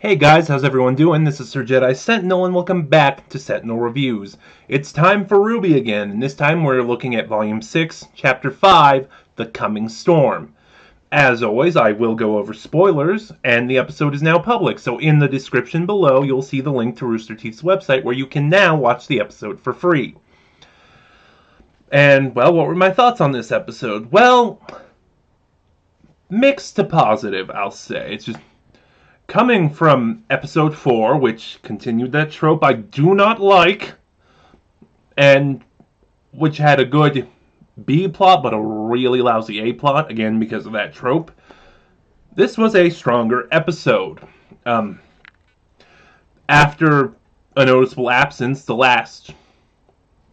Hey guys, how's everyone doing? This is Sir Jedi Sentinel, and welcome back to Sentinel Reviews. It's time for RWBY again, and this time we're looking at Volume 6, Chapter 5, The Coming Storm. As always, I will go over spoilers, and the episode is now public, so in the description below you'll see the link to Rooster Teeth's website where you can now watch the episode for free. And, well, what were my thoughts on this episode? Well, mixed to positive, I'll say. It's just coming from episode 4, which continued that trope I do not like, and which had a good B plot but a really lousy A plot, again because of that trope. This was a stronger episode. After a noticeable absence, the last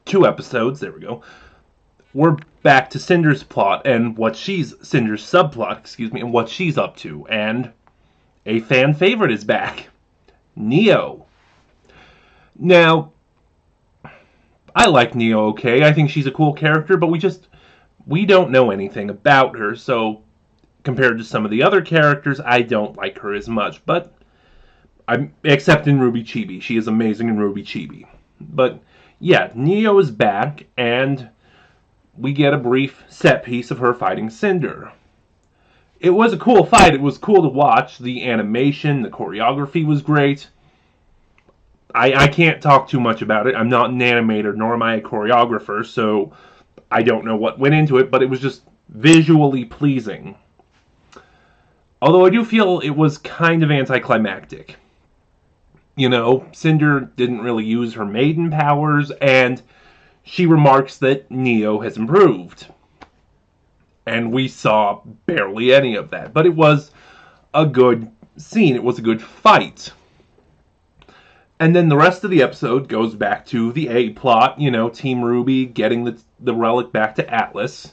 2 episodes, there we go, we're back to Cinder's plot and Cinder's subplot, and what she's up to, and a fan favorite is back. Neo. Now, I like Neo okay. I think she's a cool character, but we don't know anything about her, so compared to some of the other characters, I don't like her as much. But, except in RWBY Chibi. She is amazing in RWBY Chibi. But, yeah, Neo is back, and we get a brief set piece of her fighting Cinder. It was a cool fight. It was cool to watch. The animation, the choreography was great. I can't talk too much about it. I'm not an animator, nor am I a choreographer, so I don't know what went into it, but it was just visually pleasing. Although I do feel it was kind of anticlimactic. You know, Cinder didn't really use her maiden powers, and she remarks that Neo has improved. And we saw barely any of that. But it was a good scene. It was a good fight. And then the rest of the episode goes back to the A plot. You know, Team RWBY getting the relic back to Atlas.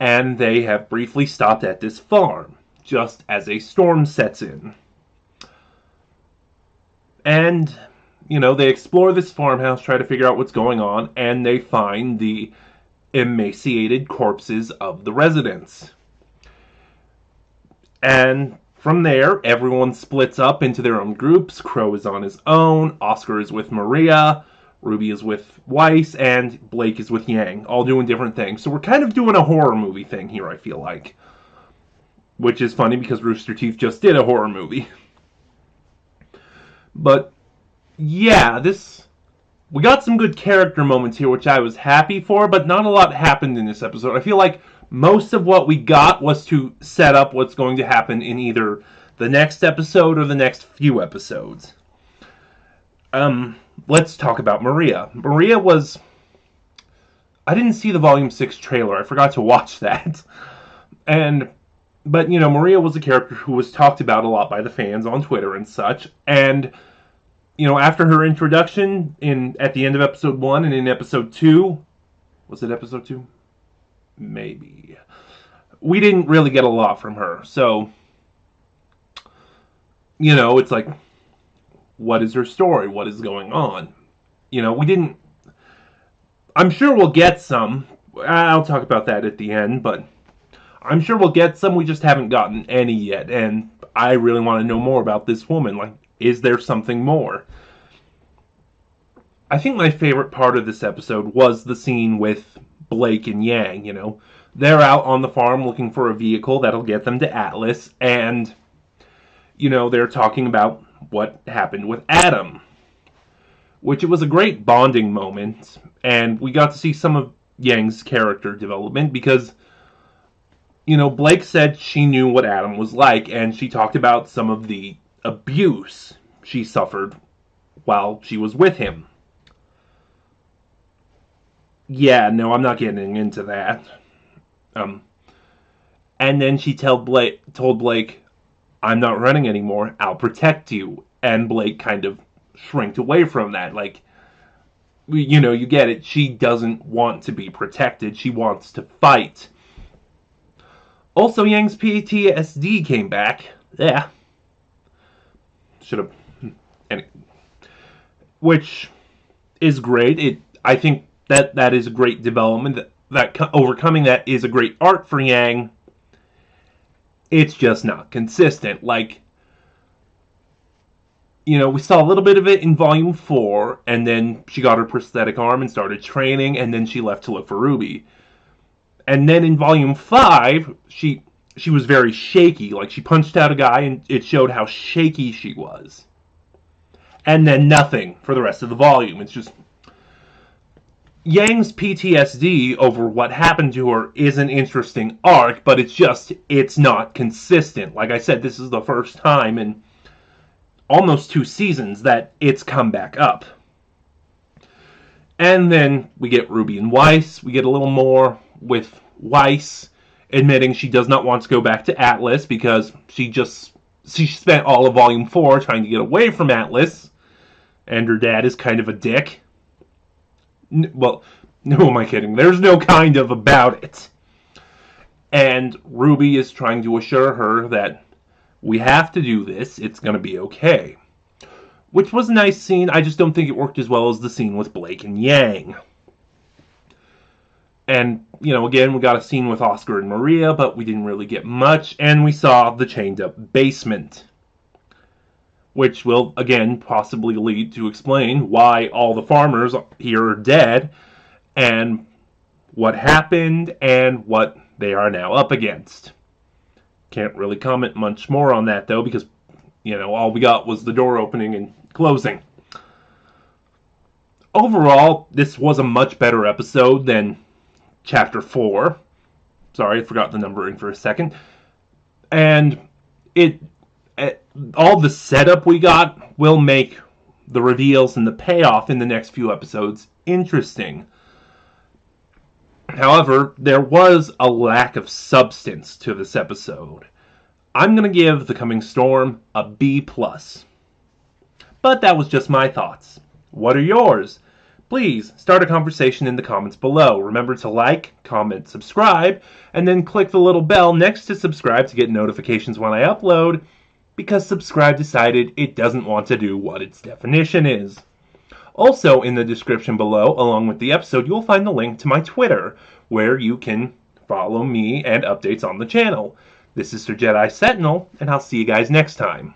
And they have briefly stopped at this farm, just as a storm sets in. And, you know, they explore this farmhouse, try to figure out what's going on, and they find the emaciated corpses of the residents. And from there, everyone splits up into their own groups. Crow is on his own, Oscar is with Maria, RWBY is with Weiss, and Blake is with Yang, all doing different things. So we're kind of doing a horror movie thing here, I feel like. Which is funny because Rooster Teeth just did a horror movie. But, yeah, we got some good character moments here, which I was happy for, but not a lot happened in this episode. I feel like most of what we got was to set up what's going to happen in either the next episode or the next few episodes. Let's talk about Maria. Maria was... I didn't see the Volume 6 trailer. I forgot to watch that. But, you know, Maria was a character who was talked about a lot by the fans on Twitter and such, and you know, after her introduction at the end of episode 1 and in episode 2, was it episode 2? Maybe. We didn't really get a lot from her. So, you know, it's like, what is her story? What is going on? You know, I'm sure we'll get some. I'll talk about that at the end, but I'm sure we'll get some. We just haven't gotten any yet. And I really want to know more about this woman. Like, is there something more? I think my favorite part of this episode was the scene with Blake and Yang, you know. They're out on the farm looking for a vehicle that'll get them to Atlas, and, you know, they're talking about what happened with Adam. Which it was a great bonding moment, and we got to see some of Yang's character development, because, you know, Blake said she knew what Adam was like, and she talked about some of the abuse she suffered while she was with him. Yeah, no, I'm not getting into that. And then she told Blake, I'm not running anymore, I'll protect you. And Blake kind of shrinked away from that. Like, you know, you get it. She doesn't want to be protected. She wants to fight. Also, Yang's PTSD came back. Yeah. Should have... Which is great. I think that is a great development. That overcoming that is a great arc for Yang. It's just not consistent. Like, We saw a little bit of it in Volume 4, and then she got her prosthetic arm and started training, and then she left to look for Ruby. And then in Volume 5, she was very shaky. Like, she punched out a guy, and it showed how shaky she was. And then nothing for the rest of the volume. It's just Yang's PTSD over what happened to her is an interesting arc, but it's not consistent. Like I said, this is the first time in almost 2 seasons that it's come back up. And then we get Ruby and Weiss. We get a little more with Weiss admitting she does not want to go back to Atlas because she spent all of Volume 4 trying to get away from Atlas, and her dad is kind of a dick. Well, who am I kidding? There's no kind of about it. And Ruby is trying to assure her that we have to do this. It's going to be okay. Which was a nice scene. I just don't think it worked as well as the scene with Blake and Yang. And, again, we got a scene with Oscar and Maria, but we didn't really get much. And we saw the chained-up basement, which will, again, possibly lead to explain why all the farmers here are dead, and what happened, and what they are now up against. Can't really comment much more on that, though, because, all we got was the door opening and closing. Overall, this was a much better episode than Chapter 4. Sorry, I forgot the numbering for a second. And all the setup we got will make the reveals and the payoff in the next few episodes interesting. However, there was a lack of substance to this episode. I'm going to give The Coming Storm a B+. But that was just my thoughts. What are yours? Please start a conversation in the comments below. Remember to like, comment, subscribe, and then click the little bell next to subscribe to get notifications when I upload, because subscribe decided it doesn't want to do what its definition is. Also, in the description below, along with the episode, you'll find the link to my Twitter, where you can follow me and updates on the channel. This is Sir Jedi Sentinel, and I'll see you guys next time.